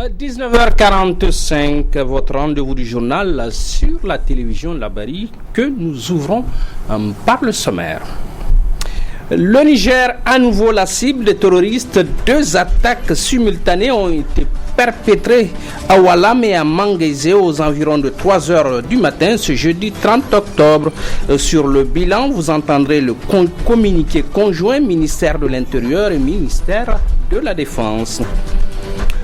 19h45, votre rendez-vous du journal sur la télévision Labari que nous ouvrons par le sommaire. Le Niger, à nouveau la cible des terroristes. 2 attaques simultanées ont été perpétrées à Walam et à Mangaise aux environs de 3 heures du matin ce jeudi 30 octobre. Sur le bilan, vous entendrez le communiqué conjoint ministère de l'Intérieur et ministère de la Défense.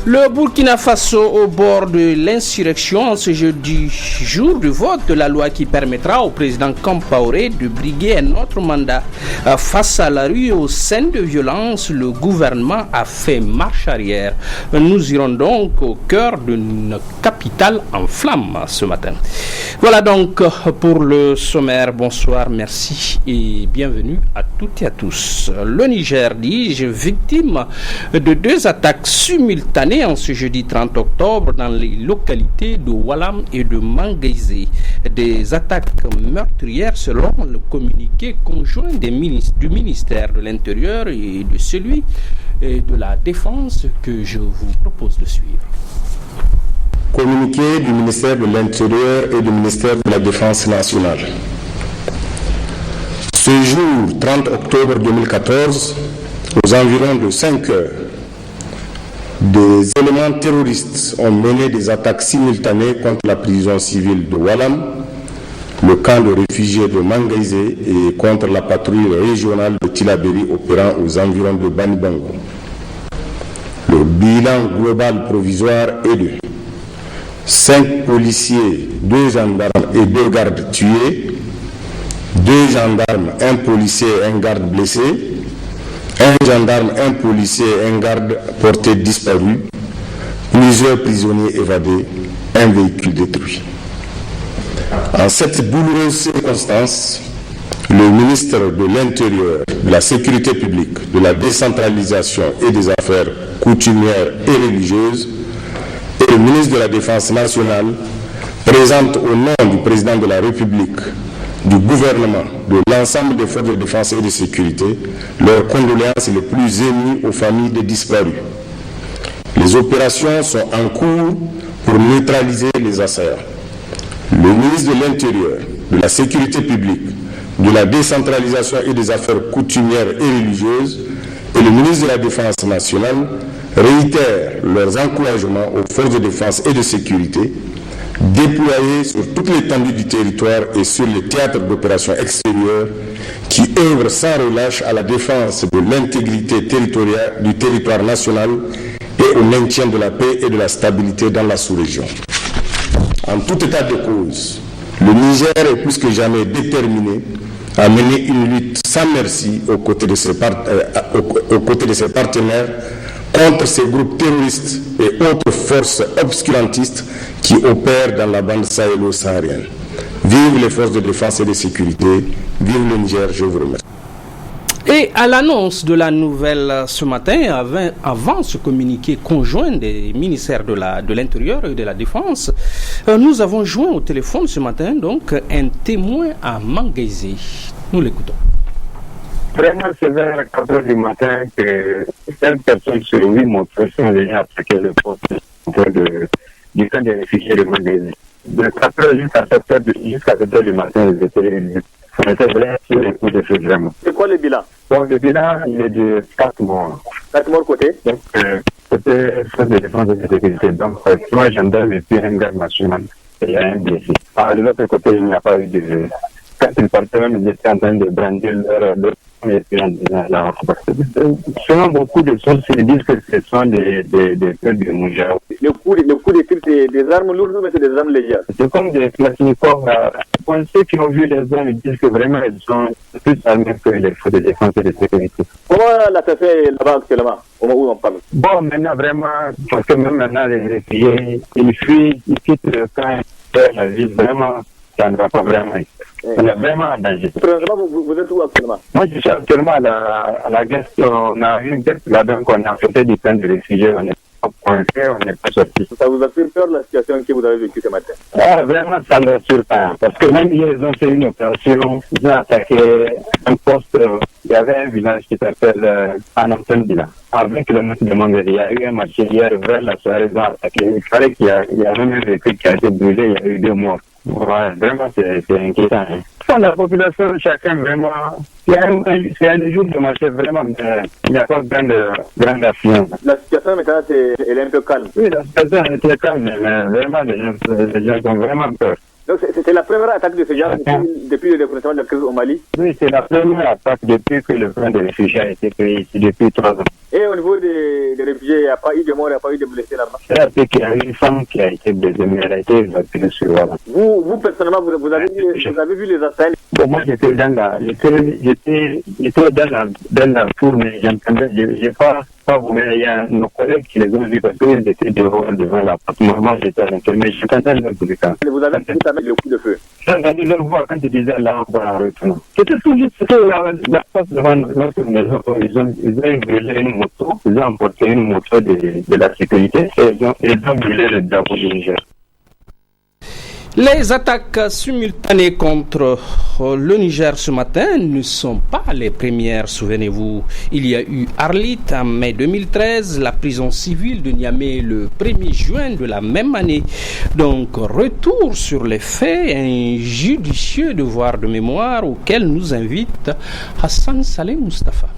Le Burkina Faso au bord de l'insurrection en ce jeudi, jour du vote de la loi qui permettra au président Compaoré de briguer un autre mandat. Face à la rue et aux scènes de violence, le gouvernement a fait marche arrière. Nous irons donc au cœur d'une capitale en flammes ce matin. Voilà donc pour le sommaire. Bonsoir, merci et bienvenue à toutes et à tous. Le Niger, dis-je, victime de 2 attaques simultanées en ce jeudi 30 octobre dans les localités de Walam et de Mangaise. Des attaques meurtrières selon le communiqué conjoint du ministère de l'Intérieur et de celui de la Défense que je vous propose de suivre. Communiqué du ministère de l'Intérieur et du ministère de la Défense nationale. Ce jour 30 octobre 2014, aux environs de 5 heures, des éléments terroristes ont mené des attaques simultanées contre la prison civile de Walam, le camp de réfugiés de Mangaise et contre la patrouille régionale de Tillabéri opérant aux environs de Banibango. Le bilan global provisoire est de 5 policiers, 2 gendarmes et 2 gardes tués, 2 gendarmes, 1 policier et 1 garde blessés, 1 gendarme, 1 policier et 1 garde portés disparus, plusieurs prisonniers évadés, 1 véhicule détruit. En cette douloureuse circonstance, le ministre de l'Intérieur, de la Sécurité publique, de la décentralisation et des affaires coutumières et religieuses et le ministre de la Défense nationale présentent au nom du président de la République, du gouvernement, de l'ensemble des forces de défense et de sécurité, leurs condoléances les plus émues aux familles des disparus. Les opérations sont en cours pour neutraliser les assaillants. Le ministre de l'Intérieur, de la Sécurité publique, de la décentralisation et des affaires coutumières et religieuses et le ministre de la Défense nationale réitèrent leurs encouragements aux forces de défense et de sécurité déployés sur toute l'étendue du territoire et sur les théâtres d'opérations extérieures qui œuvrent sans relâche à la défense de l'intégrité territoriale du territoire national et au maintien de la paix et de la stabilité dans la sous-région. En tout état de cause, le Niger est plus que jamais déterminé à mener une lutte sans merci aux côtés de ses partenaires contre ces groupes terroristes et autres forces obscurantistes qui opèrent dans la bande sahélo-saharienne. Vive les forces de défense et de sécurité, vive le Niger, je vous remercie. Et à l'annonce de la nouvelle ce matin, avant ce communiqué conjoint des ministères de l'Intérieur et de la Défense, nous avons joint au téléphone ce matin donc un témoin à Mangaise. Nous l'écoutons. Vraiment, c'est vers 4 heures du matin que 5 personnes sur 8 motos sont déjà attaquées le poste du camp des réfugiés de Mangaise. De 4 heures jusqu'à 7 heures du matin, on était vraiment sur les coups de feu vraiment. C'est quoi le bilan? Donc le bilan, il est de 4 morts. 4 morts côté? Donc, côté force de défense et de sécurité. Donc, 3 gendarmes et puis un garde national. Et il y a un blessé. De l'autre côté, il n'y a pas eu de... Quand ils partaient même, ils étaient en train de brandir leur selon beaucoup de sources, ils disent que ce sont des feux de Mouja. Le coup de tir, c'est des armes lourdes, mais c'est des armes légères. C'est comme des classifications. Ceux qui ont vu les armes, ils disent que vraiment, elles sont plus armées que les forces de défense et de sécurité. Comment la fait là-bas actuellement, au moment où on parle? Bon, maintenant, vraiment, parce que même maintenant, les réfugiés, ils fuient, ils quittent le camp, la ville, vraiment, ça ne va pas vraiment. On est vraiment en danger. Présentement, vous êtes où actuellement? Moi, je suis actuellement à la guest. On a eu une guest là-dedans qu'on a fait du camp de réfugiés. On est rentré, on n'est pas sorti. Ça vous a fait peur la situation que vous avez vécue ce matin? Ah, vraiment, ça me surprend. Parce que même hier, ils ont fait une opération, ils ont attaqué un poste, il y avait un village qui s'appelle Anantandila. À 20 km de Mangari, il y a eu un marché hier vers la soirée, ils ont attaqué. Il fallait qu'il y a même un véhicule qui a été brûlé, il y a eu 2 morts. Ouais, vraiment, c'est inquiétant. Hein. Pour la population, chacun vraiment, c'est un jour de marché vraiment, il n'y a pas grande affluence. La situation maintenant, elle est un peu calme. Oui, la situation était calme, mais vraiment, les gens ont vraiment peur. Donc c'est la première attaque de ce genre depuis le déclenchement de la crise au Mali? Oui, c'est la première attaque depuis que le plan de réfugiés a été créé ici, depuis 3 ans. Et au niveau des réfugiés, il n'y a pas eu de morts, il n'y a pas eu de blessés là-bas? C'est après qu'il y a une femme qui a été blessée, mais elle a été évacuée sur voilà. Vous personnellement, vous avez vu les attaques? Bon, moi, j'étais dans la tour, mais j'entendais, j'ai pas vous, mais il y a nos collègues qui les ont vus parce qu'ils étaient devant l'appartement. Moi, j'étais à l'intérieur, mais j'entendais leur bruit. Vous avez vu ça avec le coup de feu? J'ai entendu leur voix quand ils disaient là, on va en retournant. C'était tout juste, la face devant notre maison. Ils ont brûlé une moto, ils ont emporté une moto de la sécurité et ils ont brûlé le drapeau du Niger. Les attaques simultanées contre le Niger ce matin ne sont pas les premières, souvenez-vous. Il y a eu Arlit en mai 2013, la prison civile de Niamey le 1er juin de la même année. Donc, retour sur les faits, un judicieux devoir de mémoire auquel nous invite Hassan Saleh Mustafa.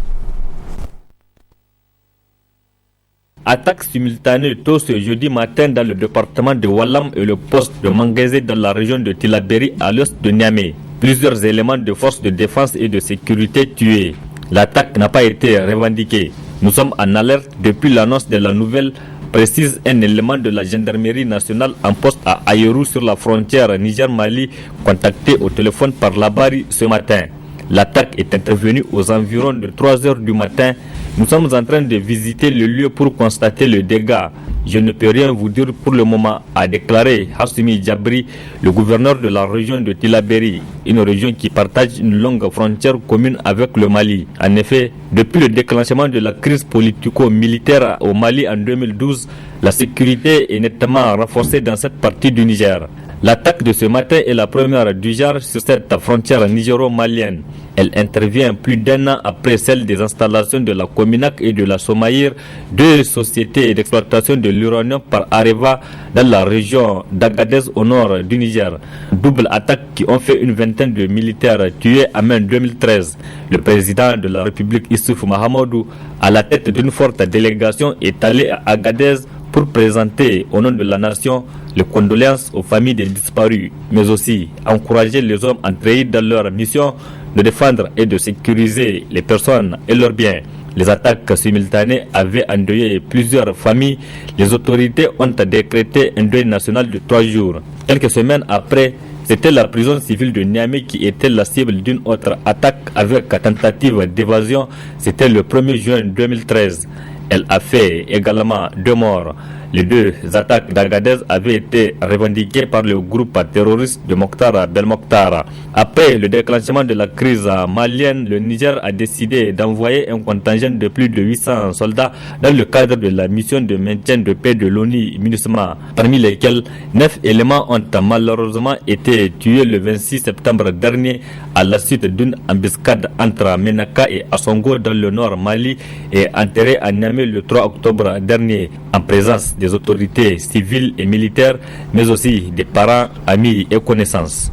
Attaque simultanée tôt ce jeudi matin dans le département de Walam et le poste de Manguézé dans la région de Tillabéri à l'ouest de Niamey. Plusieurs éléments de forces de défense et de sécurité tués. L'attaque n'a pas été revendiquée. Nous sommes en alerte depuis l'annonce de la nouvelle, précise un élément de la gendarmerie nationale en poste à Ayerou sur la frontière Niger-Mali, contacté au téléphone par Labari ce matin. L'attaque est intervenue aux environs de 3 heures du matin. Nous sommes en train de visiter le lieu pour constater le dégât. Je ne peux rien vous dire pour le moment, a déclaré Hassimi Djabri, le gouverneur de la région de Tillabéri, une région qui partage une longue frontière commune avec le Mali. En effet, depuis le déclenchement de la crise politico-militaire au Mali en 2012, la sécurité est nettement renforcée dans cette partie du Niger. L'attaque de ce matin est la première du genre sur cette frontière nigéro-malienne. Elle intervient plus d'1 an après celle des installations de la Cominac et de la Somaïr, 2 sociétés d'exploitation de l'uranium par Areva dans la région d'Agadez au nord du Niger. Double attaque qui ont fait une vingtaine de militaires tués en mai 2013. Le président de la République Issoufou Mahamadou, à la tête d'une forte délégation, est allé à Agadez pour présenter au nom de la nation les condoléances aux familles des disparus, mais aussi encourager les hommes entrés dans leur mission de défendre et de sécuriser les personnes et leurs biens. Les attaques simultanées avaient endeuillé plusieurs familles. Les autorités ont décrété un deuil national de 3 jours. Quelques semaines après, c'était la prison civile de Niamey qui était la cible d'une autre attaque avec tentative d'évasion. C'était le 1er juin 2013. Elle a fait également 2 morts. Les 2 attaques d'Agadez avaient été revendiquées par le groupe terroriste de Mokhtar Belmokhtar. Après le déclenchement de la crise malienne, le Niger a décidé d'envoyer un contingent de plus de 800 soldats dans le cadre de la mission de maintien de paix de l'ONU-MINUSMA, parmi lesquels 9 éléments ont malheureusement été tués le 26 septembre dernier à la suite d'une embuscade entre Menaka et Assongo dans le nord Mali et enterrés à Niamey le 3 octobre dernier en présence des autorités civiles et militaires, mais aussi des parents, amis et connaissances.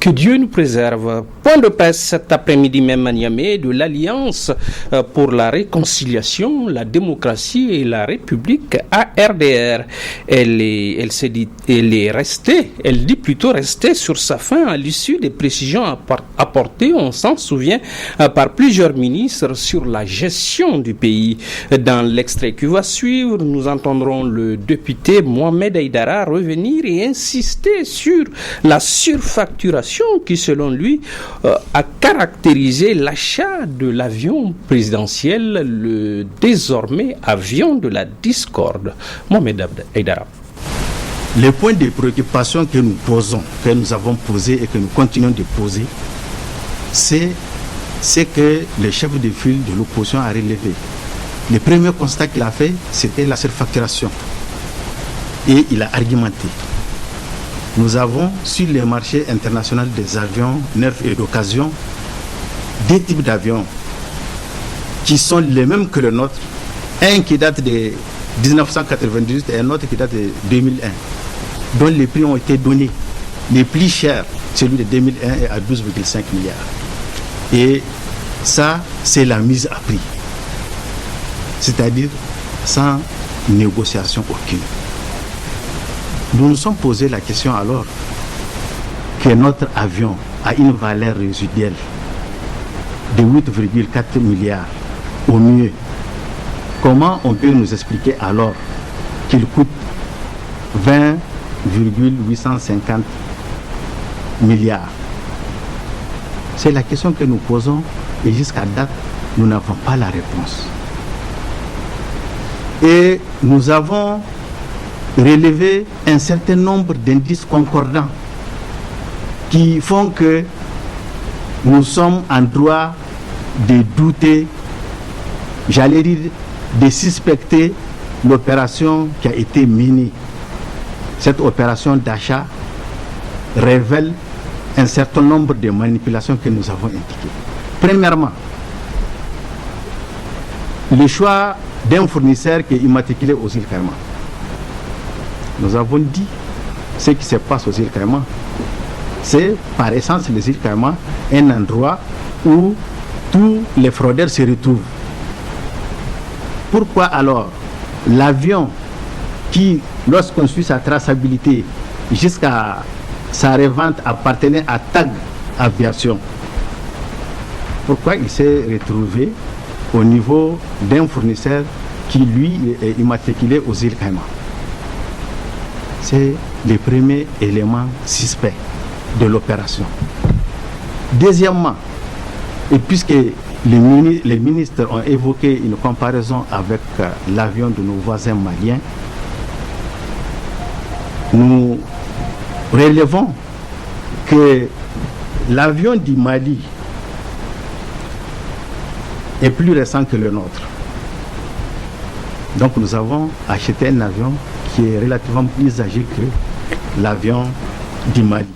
Que Dieu nous préserve. Point de presse cet après-midi même à Niamey de l'Alliance pour la réconciliation, la démocratie et la République ARDR. Elle dit plutôt rester sur sa faim à l'issue des précisions apportées, on s'en souvient, par plusieurs ministres sur la gestion du pays. Dans l'extrait qui va suivre, nous entendrons le député Mohamed Aïdara revenir et insister sur la surfacturation qui, selon lui, a caractérisé l'achat de l'avion présidentiel, le désormais avion de la discorde. Mohamed Aïdara. Les points de préoccupation que nous posons, que nous avons posés et que nous continuons de poser, c'est que le chef de file de l'opposition a relevé. Le premier constat qu'il a fait, c'était la surfacturation. Et il a argumenté. Nous avons sur les marchés internationaux des avions neufs et d'occasion des types d'avions qui sont les mêmes que le nôtre. Un qui date de 1998 et un autre qui date de 2001, dont les prix ont été donnés. Les plus chers, celui de 2001 est à 12,5 milliards. Et ça, c'est la mise à prix. C'est-à-dire sans négociation aucune. Nous nous sommes posé la question alors que notre avion a une valeur résiduelle de 8,4 milliards au mieux. Comment on peut nous expliquer alors qu'il coûte 20,850 milliards? C'est la question que nous posons et jusqu'à date, nous n'avons pas la réponse. Et nous avons relevé un certain nombre d'indices concordants qui font que nous sommes en droit de douter, j'allais dire de suspecter l'opération qui a été menée. Cette opération d'achat révèle un certain nombre de manipulations que nous avons indiquées. Premièrement, le choix d'un fournisseur qui est immatriculé aux îles Caïmans. Nous avons dit ce qui se passe aux îles Caïmans. C'est par essence les îles Caïmans un endroit où tous les fraudeurs se retrouvent. Pourquoi alors l'avion qui, lorsqu'on suit sa traçabilité jusqu'à sa revente, appartenait à TAG Aviation, pourquoi il s'est retrouvé au niveau d'un fournisseur qui lui est immatriculé aux îles Caïmans? C'est le premier élément suspect de l'opération. Deuxièmement, et puisque les ministres ont évoqué une comparaison avec l'avion de nos voisins maliens, nous relevons que l'avion du Mali est plus récent que le nôtre. Donc nous avons acheté un avion qui est relativement plus âgé que l'avion du Mali.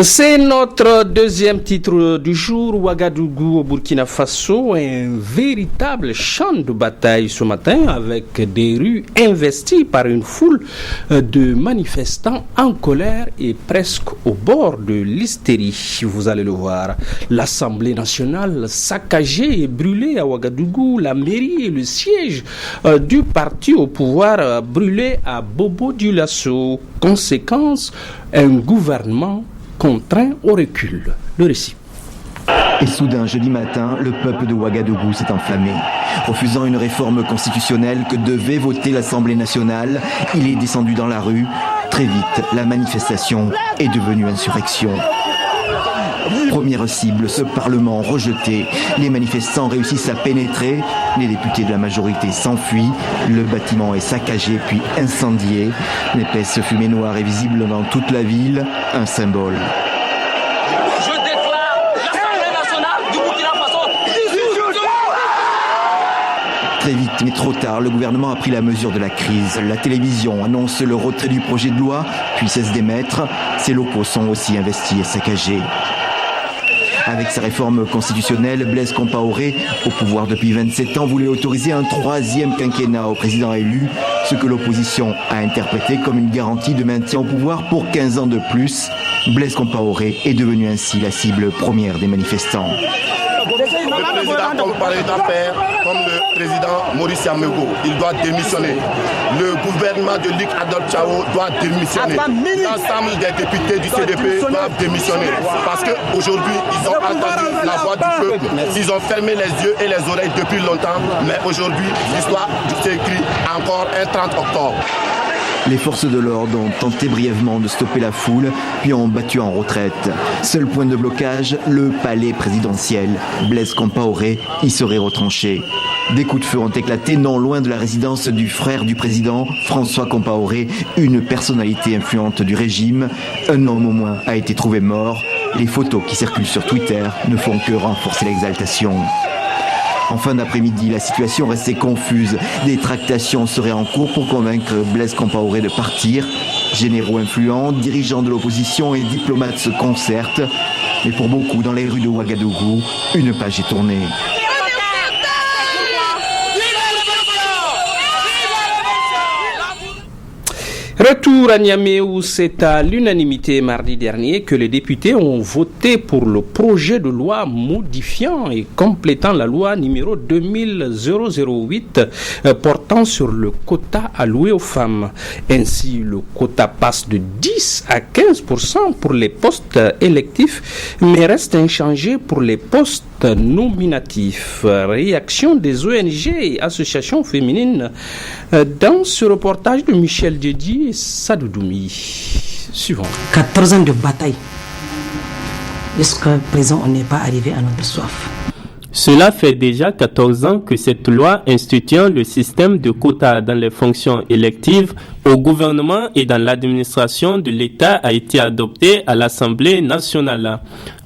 C'est notre deuxième titre du jour. Ouagadougou au Burkina Faso, un véritable champ de bataille ce matin avec des rues investies par une foule de manifestants en colère et presque au bord de l'hystérie. Vous allez le voir. L'Assemblée nationale saccagée et brûlée à Ouagadougou, la mairie et le siège du parti au pouvoir brûlés à Bobo-Dioulasso. Conséquence, un gouvernement contraint au recul. Le récit. Et soudain, jeudi matin, le peuple de Ouagadougou s'est enflammé. Refusant une réforme constitutionnelle que devait voter l'Assemblée nationale, il est descendu dans la rue. Très vite, la manifestation est devenue insurrection. Première cible, ce Parlement rejeté. Les manifestants réussissent à pénétrer. Les députés de la majorité s'enfuient. Le bâtiment est saccagé puis incendié. L'épaisse fumée noire est visible dans toute la ville. Un symbole. Je déclare l'Assemblée nationale du Burkina Faso dissoute. Très vite, mais trop tard, le gouvernement a pris la mesure de la crise. La télévision annonce le retrait du projet de loi, puis cesse d'émettre. Ses locaux sont aussi investis et saccagés. Avec sa réforme constitutionnelle, Blaise Compaoré, au pouvoir depuis 27 ans, voulait autoriser un troisième quinquennat au président élu, ce que l'opposition a interprété comme une garantie de maintien au pouvoir pour 15 ans de plus. Blaise Compaoré est devenu ainsi la cible première des manifestants. Le président Compaoré doit faire comme le président Maurice Yamego. Il doit démissionner. Le gouvernement de Luc Adolphe Tchao doit démissionner. L'ensemble des députés du CDP doivent démissionner. Parce qu'aujourd'hui, ils ont entendu la voix du peuple. Ils ont fermé les yeux et les oreilles depuis longtemps. Mais aujourd'hui, l'histoire s'écrit encore un 30 octobre. Les forces de l'ordre ont tenté brièvement de stopper la foule, puis ont battu en retraite. Seul point de blocage, le palais présidentiel. Blaise Compaoré y serait retranché. Des coups de feu ont éclaté non loin de la résidence du frère du président, François Compaoré, une personnalité influente du régime. Un homme au moins a été trouvé mort. Les photos qui circulent sur Twitter ne font que renforcer l'exaltation. En fin d'après-midi, la situation restait confuse. Des tractations seraient en cours pour convaincre Blaise Compaoré de partir. Généraux influents, dirigeants de l'opposition et diplomates se concertent. Mais pour beaucoup, dans les rues de Ouagadougou, une page est tournée. Retour à Niamey où c'est à l'unanimité mardi dernier que les députés ont voté pour le projet de loi modifiant et complétant la loi numéro 2008 portant sur le quota alloué aux femmes. Ainsi, le quota passe de 10 à 15% pour les postes électifs, mais reste inchangé pour les postes nominatifs. Réaction des ONG et associations féminines dans ce reportage de Michel Dedi et Sadou Doumi. Suivant. 14 ans de bataille. Jusqu'à présent, on n'est pas arrivé à notre soif. Cela fait déjà 14 ans que cette loi instituant le système de quotas dans les fonctions électives au gouvernement et dans l'administration de l'État a été adoptée à l'Assemblée nationale.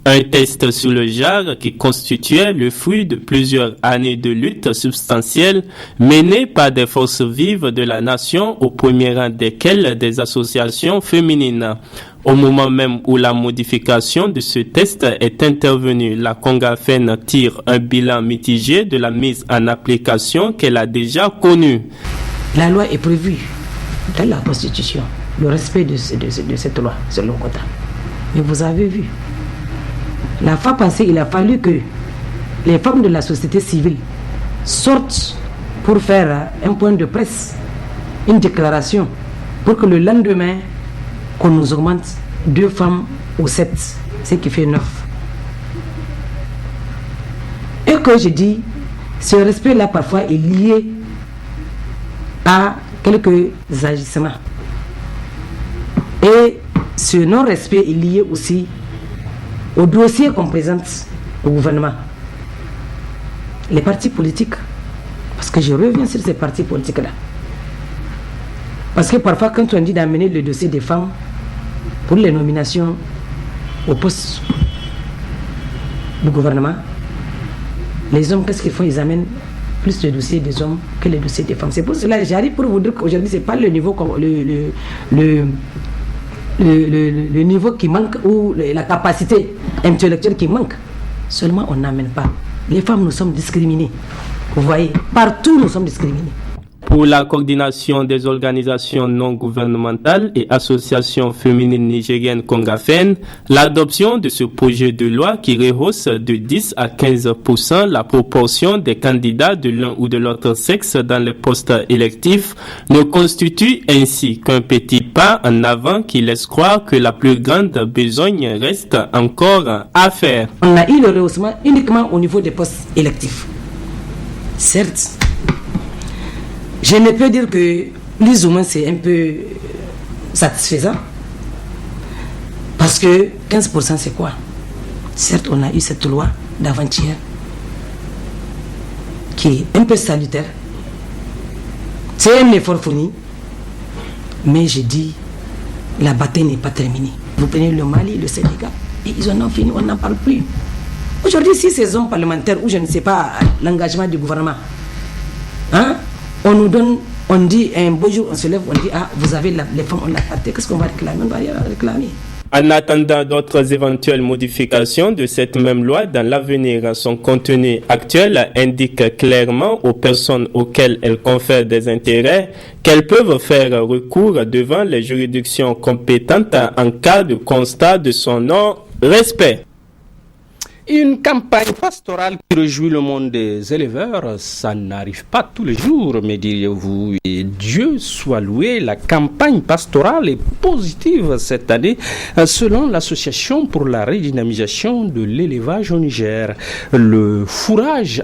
Un test sur le genre qui constituait le fruit de plusieurs années de lutte substantielle menée par des forces vives de la nation, au premier rang desquelles des associations féminines. Au moment même où la modification de ce test est intervenue, la Congafen tire un bilan mitigé de la mise en application qu'elle a déjà connue. La loi est prévue dans la Constitution, le respect de cette loi sur le quota. Mais vous avez vu, la fois passée, il a fallu que les femmes de la société civile sortent pour faire un point de presse, une déclaration, pour que le lendemain, qu'on nous augmente 2 femmes ou 7, ce qui fait 9. Et que je dis, ce respect-là parfois est lié à quelques agissements. Et ce non-respect est lié aussi au dossier qu'on présente au gouvernement. Les partis politiques, parce que je reviens sur ces partis politiques-là. Parce que parfois, quand on dit d'amener le dossier des femmes pour les nominations au poste du gouvernement, les hommes, qu'est-ce qu'ils font? Ils amènent plus le dossier des hommes que le dossier des femmes. C'est pour cela que j'arrive pour vous dire qu'aujourd'hui, ce n'est pas le niveau, le niveau qui manque ou la capacité intellectuelle qui manque. Seulement, on n'amène pas. Les femmes, nous sommes discriminées. Vous voyez, partout, nous sommes discriminés. Pour la coordination des organisations non gouvernementales et associations féminines nigériennes Congafen, l'adoption de ce projet de loi qui rehausse de 10 à 15% la proportion des candidats de l'un ou de l'autre sexe dans les postes électifs ne constitue ainsi qu'un petit pas en avant qui laisse croire que la plus grande besogne reste encore à faire. On a eu le rehaussement uniquement au niveau des postes électifs. Certes, je ne peux dire que plus ou moins c'est un peu satisfaisant. Parce que 15% c'est quoi? Certes, on a eu cette loi d'avant-hier qui est un peu salutaire. C'est un effort fourni. Mais je dis, la bataille n'est pas terminée. Vous prenez le Mali, le Sénégal, et ils en ont fini, on n'en parle plus. Aujourd'hui, si ces hommes parlementaires, ou je ne sais pas, l'engagement du gouvernement, on nous donne, on dit un beau jour, on se lève, on dit, vous avez les femmes, on l'a parté, qu'est-ce qu'on va réclamer? On va rien réclamer. En attendant d'autres éventuelles modifications de cette même loi dans l'avenir, son contenu actuel indique clairement aux personnes auxquelles elle confère des intérêts qu'elles peuvent faire recours devant les juridictions compétentes en cas de constat de son non-respect. Une campagne pastorale qui réjouit le monde des éleveurs, ça n'arrive pas tous les jours, mais diriez-vous, et Dieu soit loué, la campagne pastorale est positive cette année, selon l'Association pour la redynamisation de l'élevage au Niger. Le fourrage,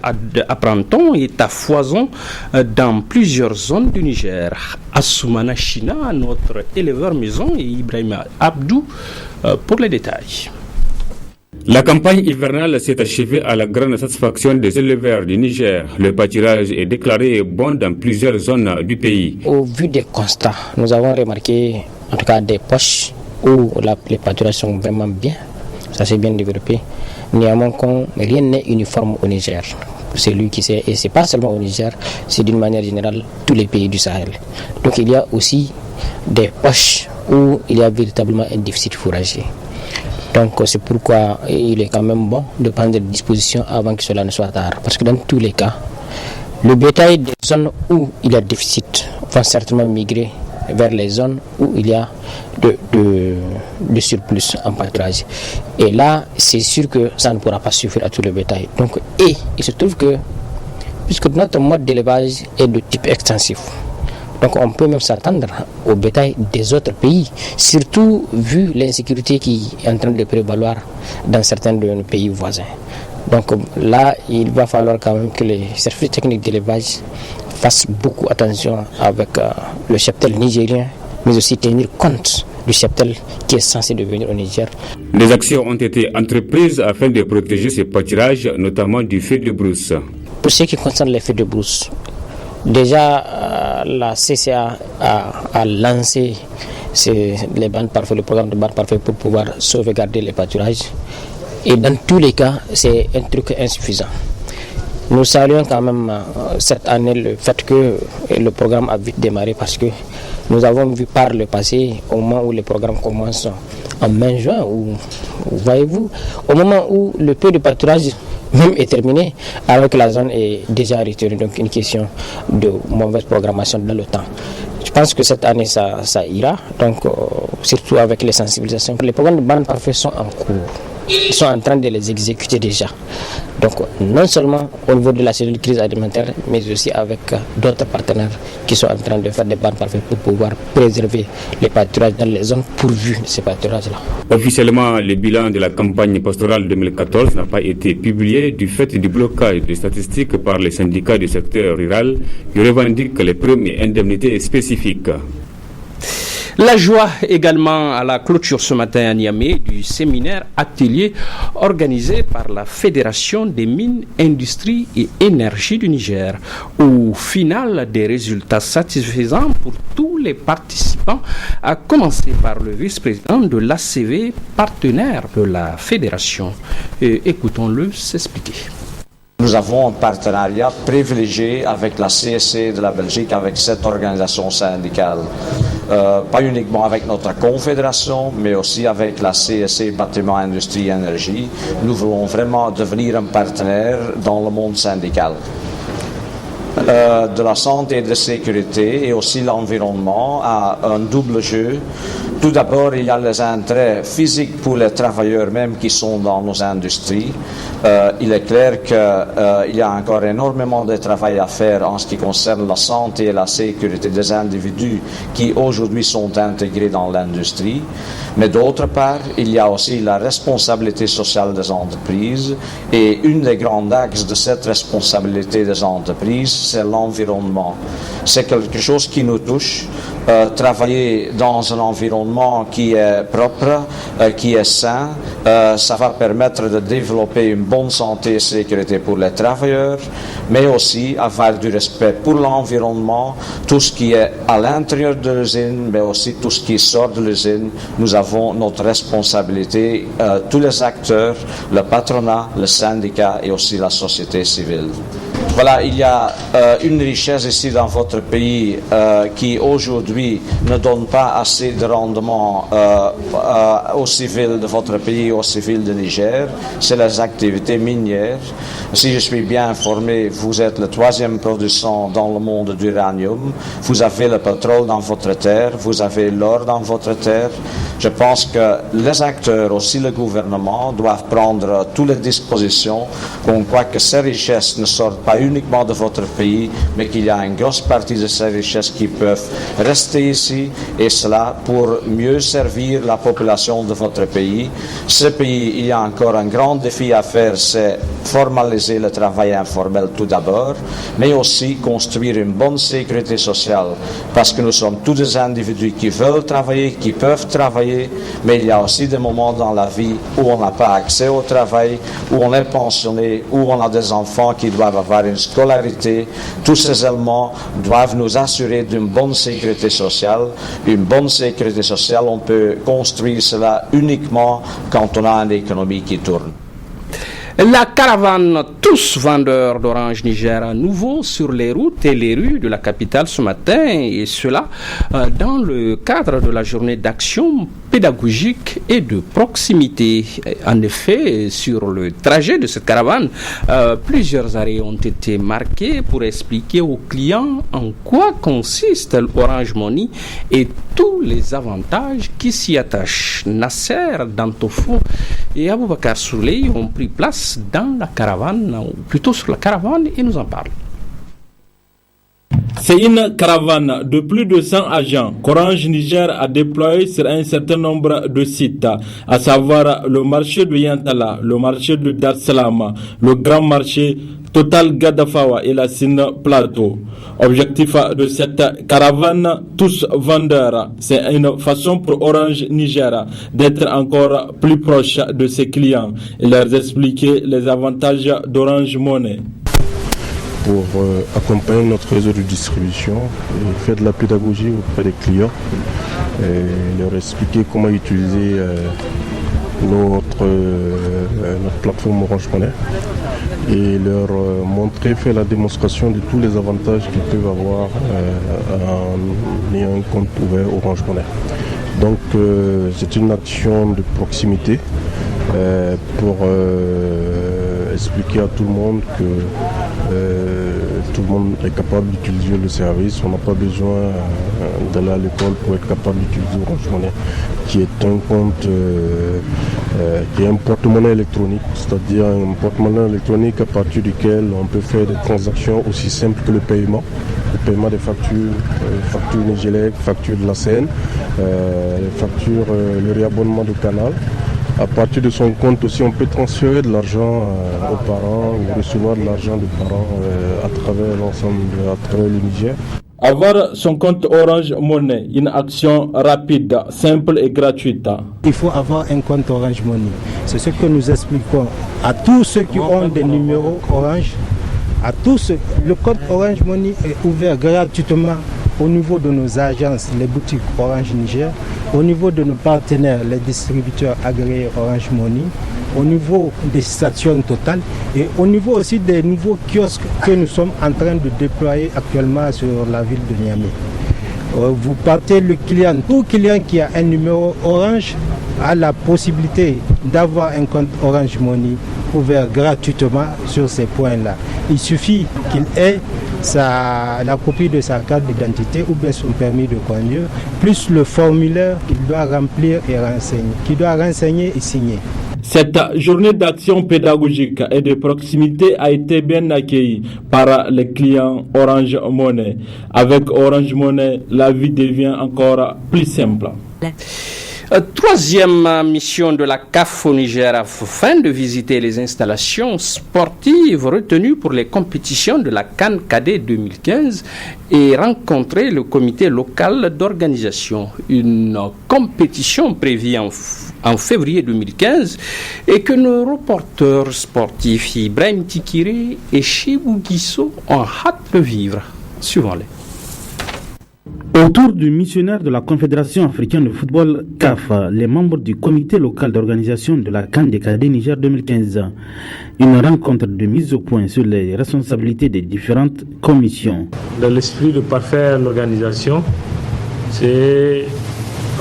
apprend-on, est à foison dans plusieurs zones du Niger. Assoumana China, notre éleveur maison, et Ibrahim Abdou pour les détails. La campagne hivernale s'est achevée à la grande satisfaction des éleveurs du Niger. Le pâturage est déclaré bon dans plusieurs zones du pays. Au vu des constats, nous avons remarqué en tout cas des poches où les pâturages sont vraiment bien. Ça s'est bien développé. Néanmoins, rien n'est uniforme au Niger. c'est lui qui sait, et c'est pas seulement au Niger, c'est d'une manière générale tous les pays du Sahel. Donc il y a aussi des poches où il y a véritablement un déficit fourrager. Donc c'est pourquoi il est quand même bon de prendre des dispositions avant que cela ne soit tard. Parce que dans tous les cas, le bétail des zones où il y a déficit va certainement migrer vers les zones où il y a de surplus en pâturage. Et là, c'est sûr que ça ne pourra pas suffire à tout le bétail. Donc, et il se trouve que, puisque notre mode d'élevage est de type extensif, donc on peut même s'attendre au bétail des autres pays, surtout vu l'insécurité qui est en train de prévaloir dans certains de nos pays voisins. Donc là, il va falloir quand même que les services techniques d'élevage fassent beaucoup attention avec le cheptel nigérien, mais aussi tenir compte du cheptel qui est censé devenir au Niger. Des actions ont été entreprises afin de protéger ces pâturages, notamment du feu de brousse. Pour ce qui concerne les feux de brousse, déjà la CCA a lancé les bandes parfaites, le programme de bandes parfaites pour pouvoir sauvegarder les pâturages. Et dans tous les cas, c'est un truc insuffisant. Nous saluons quand même cette année le fait que le programme a vite démarré, parce que nous avons vu par le passé, au moment où le programme commence en mai-juin, voyez-vous, au moment où le peu de pâturage même est terminé, alors que la zone est déjà retenue. Donc une question de mauvaise programmation dans le temps. Je pense que cette année ça ira, donc surtout avec les sensibilisations. Les programmes de bandes parfaites sont en cours. Ils sont en train de les exécuter déjà. Donc non seulement au niveau de la cellule crise alimentaire, mais aussi avec d'autres partenaires qui sont en train de faire des bandes parfaites pour pouvoir préserver les pâturages dans les zones pourvues de ces pâturages-là. Officiellement, le bilan de la campagne pastorale 2014 n'a pas été publié du fait du blocage des statistiques par les syndicats du secteur rural qui revendiquent les primes et indemnités spécifiques. La joie également à la clôture ce matin à Niamey du séminaire atelier organisé par la Fédération des mines, industries et énergie du Niger. Au final, des résultats satisfaisants pour tous les participants, à commencer par le vice-président de l'ACV, partenaire de la Fédération. Écoutons-le s'expliquer. Nous avons un partenariat privilégié avec la CSC de la Belgique, avec cette organisation syndicale. Pas uniquement avec notre confédération, mais aussi avec la CSC Bâtiment, Industrie et Énergie. Nous voulons vraiment devenir un partenaire dans le monde syndical. De la santé et de la sécurité et aussi l'environnement a un double jeu. Tout d'abord, il y a les intérêts physiques pour les travailleurs même qui sont dans nos industries. Il est clair qu'il y a encore énormément de travail à faire en ce qui concerne la santé et la sécurité des individus qui aujourd'hui sont intégrés dans l'industrie. Mais d'autre part, il y a aussi la responsabilité sociale des entreprises, et une des grands axes de cette responsabilité des entreprises, c'est l'environnement. C'est quelque chose qui nous touche. Travailler dans un environnement qui est propre, qui est sain, ça va permettre de développer une bonne santé et sécurité pour les travailleurs, mais aussi avoir du respect pour l'environnement, tout ce qui est à l'intérieur de l'usine, mais aussi tout ce qui sort de l'usine. Nous avons notre responsabilité, tous les acteurs, le patronat, le syndicat et aussi la société civile. Voilà, il y a une richesse ici dans votre pays qui aujourd'hui ne donne pas assez de rendement aux civils de votre pays, aux civils de Niger, c'est les activités minières. Si je suis bien informé, vous êtes le 3e producteur dans le monde d'uranium, vous avez le pétrole dans votre terre, vous avez l'or dans votre terre. Je pense que les acteurs, aussi le gouvernement, doivent prendre toutes les dispositions, qu'on croit que ces richesses ne sortent pas uniquement de votre pays, mais qu'il y a une grosse partie de ces richesses qui peuvent rester ici, et cela pour mieux servir la population de votre pays. Ce pays, il y a encore un grand défi à faire, c'est formaliser le travail informel tout d'abord, mais aussi construire une bonne sécurité sociale, parce que nous sommes tous des individus qui veulent travailler, qui peuvent travailler, mais il y a aussi des moments dans la vie où on n'a pas accès au travail, où on est pensionné, où on a des enfants qui doivent avoir une scolarité. Tous ces éléments doivent nous assurer d'une bonne sécurité sociale. Une bonne sécurité sociale, on peut construire cela uniquement quand on a une économie qui tourne. La caravane Tous vendeurs d'Orange Niger à nouveau sur les routes et les rues de la capitale ce matin, et cela dans le cadre de la journée d'action pédagogique et de proximité. En effet, sur le trajet de cette caravane, plusieurs arrêts ont été marqués pour expliquer aux clients en quoi consiste l'Orange Money et tous les avantages qui s'y attachent. Nasser Dantofo et Aboubakar Souley ont pris place dans la caravane, ou plutôt sur la caravane, et nous en parlent. C'est une caravane de plus de 100 agents qu'Orange Niger a déployé sur un certain nombre de sites, à savoir le marché de Yantala, le marché de Dar Salam, le grand marché Total Gadafawa et la Sine Plateau. Objectif de cette caravane, Tous vendeurs, c'est une façon pour Orange Niger d'être encore plus proche de ses clients et leur expliquer les avantages d'Orange Money. Pour accompagner notre réseau de distribution et faire de la pédagogie auprès des clients et leur expliquer comment utiliser notre plateforme Orange Money et leur montrer, faire la démonstration de tous les avantages qu'ils peuvent avoir en ayant un compte ouvert Orange Money. Donc c'est une action de proximité pour expliquer à tout le monde que tout le monde est capable d'utiliser le service. On n'a pas besoin d'aller à l'école pour être capable d'utiliser Orange Money, qui est un compte, qui est un porte-monnaie électronique, c'est-à-dire un porte-monnaie électronique à partir duquel on peut faire des transactions aussi simples que le paiement des factures, factures Nigélec, factures de la Seine, les factures, le réabonnement de canal. À partir de son compte aussi, on peut transférer de l'argent aux parents ou recevoir de l'argent des parents à travers l'ensemble, à travers le Niger. Avoir son compte Orange Money, une action rapide, simple et gratuite. Il faut avoir un compte Orange Money. C'est ce que nous expliquons à tous ceux qui ont des numéros Orange. À tous, le compte Orange Money est ouvert gratuitement au niveau de nos agences, les boutiques Orange Niger, au niveau de nos partenaires, les distributeurs agréés Orange Money, au niveau des stations Total et au niveau aussi des nouveaux kiosques que nous sommes en train de déployer actuellement sur la ville de Niamey. Vous partez le client, tout client qui a un numéro Orange a la possibilité d'avoir un compte Orange Money ouvert gratuitement sur ces points-là. Il suffit qu'il ait la copie de sa carte d'identité ou bien son permis de conduire, plus le formulaire qu'il doit remplir et renseigner et signer. Cette journée d'action pédagogique et de proximité a été bien accueillie par les clients Orange Money. Avec Orange Money, la vie devient encore plus simple. Troisième mission de la CAF au Niger afin de visiter les installations sportives retenues pour les compétitions de la CAN Cadet 2015 et rencontrer le comité local d'organisation. Une compétition prévue en février 2015 et que nos reporters sportifs Ibrahim Tikiré et Chibou Guisso ont hâte de vivre. Suivons-les. Autour du missionnaire de la Confédération africaine de football CAF, les membres du comité local d'organisation de la CAN des cadets Niger 2015, une rencontre de mise au point sur les responsabilités des différentes commissions. Dans l'esprit de parfaire l'organisation, c'est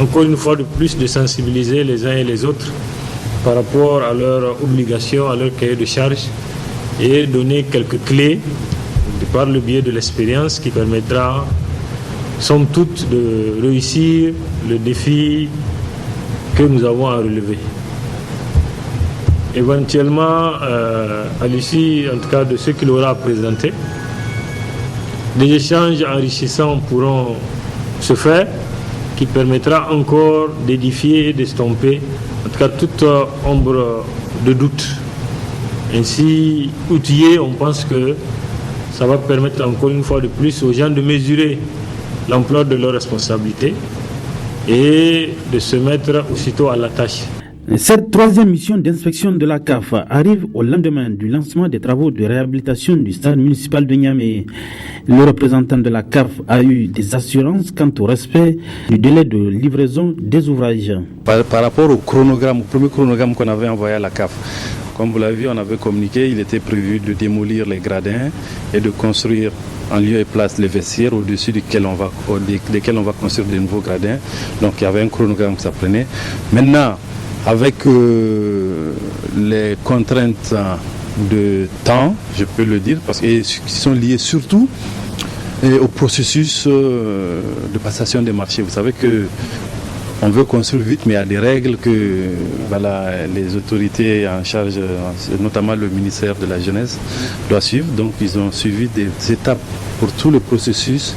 encore une fois de plus de sensibiliser les uns et les autres par rapport à leurs obligations, à leur cahier de charge et donner quelques clés par le biais de l'expérience qui permettra somme toute de réussir le défi que nous avons à relever. Éventuellement, à l'issue en tout cas de ce qu'il aura à présenter, des échanges enrichissants pourront se faire qui permettra encore d'édifier et d'estomper en tout cas toute ombre de doute. Ainsi outillés, on pense que ça va permettre encore une fois de plus aux gens de mesurer l'ampleur de leurs responsabilités et de se mettre aussitôt à la tâche. Cette troisième mission d'inspection de la CAF arrive au lendemain du lancement des travaux de réhabilitation du stade municipal de Niamey. Le représentant de la CAF a eu des assurances quant au respect du délai de livraison des ouvrages. Par rapport au chronogramme, au premier chronogramme qu'on avait envoyé à la CAF, comme vous l'avez vu, on avait communiqué, il était prévu de démolir les gradins et de construire en lieu et place les vestiaires au-dessus desquels on va construire de nouveaux gradins. Donc il y avait un chronogramme que ça prenait. Maintenant, avec les contraintes de temps, je peux le dire, parce qu'ils sont liés surtout au processus de passation des marchés. Vous savez que on veut construire vite, mais il y a des règles que les autorités en charge, notamment le ministère de la Jeunesse, doivent suivre. Donc ils ont suivi des étapes pour tout le processus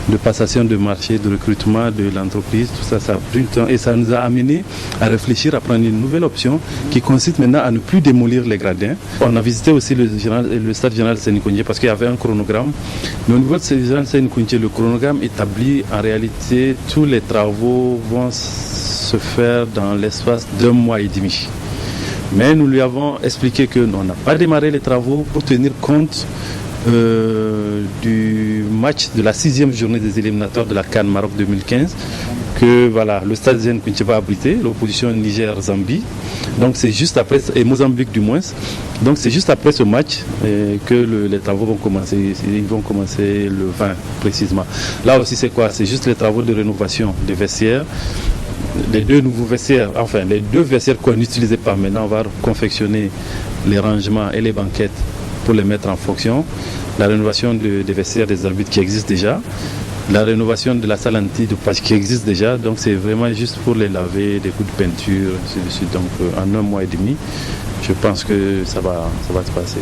de passation de marché, de recrutement de l'entreprise. Tout ça, ça a pris du temps et ça nous a amené à réfléchir, à prendre une nouvelle option qui consiste maintenant à ne plus démolir les gradins. On a visité aussi le stade général Sénikoundé parce qu'il y avait un chronogramme. Mais au niveau du stade général Sénikoundé, le chronogramme établit en réalité tous les travaux vont se faire dans l'espace d'1 mois et demi. Mais nous lui avons expliqué que on n'a pas démarré les travaux pour tenir compte du match de la 6e journée des éliminatoires de la CAN Maroc 2015 que le stade Sénikoundé va abriter, l'opposition Niger-Zambie. Donc c'est juste après, et Mozambique du moins. Donc c'est juste après ce match que les travaux vont commencer. Ils vont commencer le 20 précisément. Là aussi c'est quoi? C'est juste les travaux de rénovation des vestiaires. Les deux nouveaux vestiaires, enfin les deux vestiaires qu'on n'utilisait pas maintenant, on va confectionner les rangements et les banquettes pour les mettre en fonction. La rénovation des vestiaires des arbitres qui existent déjà. La rénovation de la salle anti-dopage qui existe déjà. Donc c'est vraiment juste pour les laver, des coups de peinture, ainsi de suite. Donc en 1 mois et demi, je pense que ça va se passer.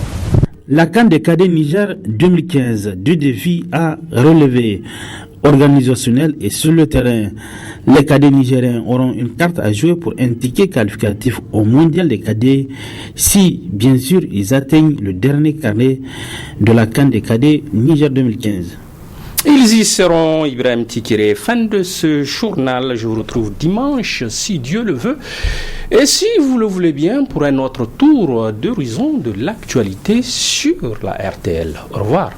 La CAN des cadets Niger 2015, 2 défis à relever, organisationnel et sur le terrain. Les cadets nigériens auront une carte à jouer pour un ticket qualificatif au mondial des cadets si, bien sûr, ils atteignent le dernier carnet de la CAN des cadets Niger 2015. Ils y seront, Ibrahim Tikiré. Fin de ce journal. Je vous retrouve dimanche, si Dieu le veut. Et si vous le voulez bien, pour un autre tour d'horizon de l'actualité sur la RTL. Au revoir.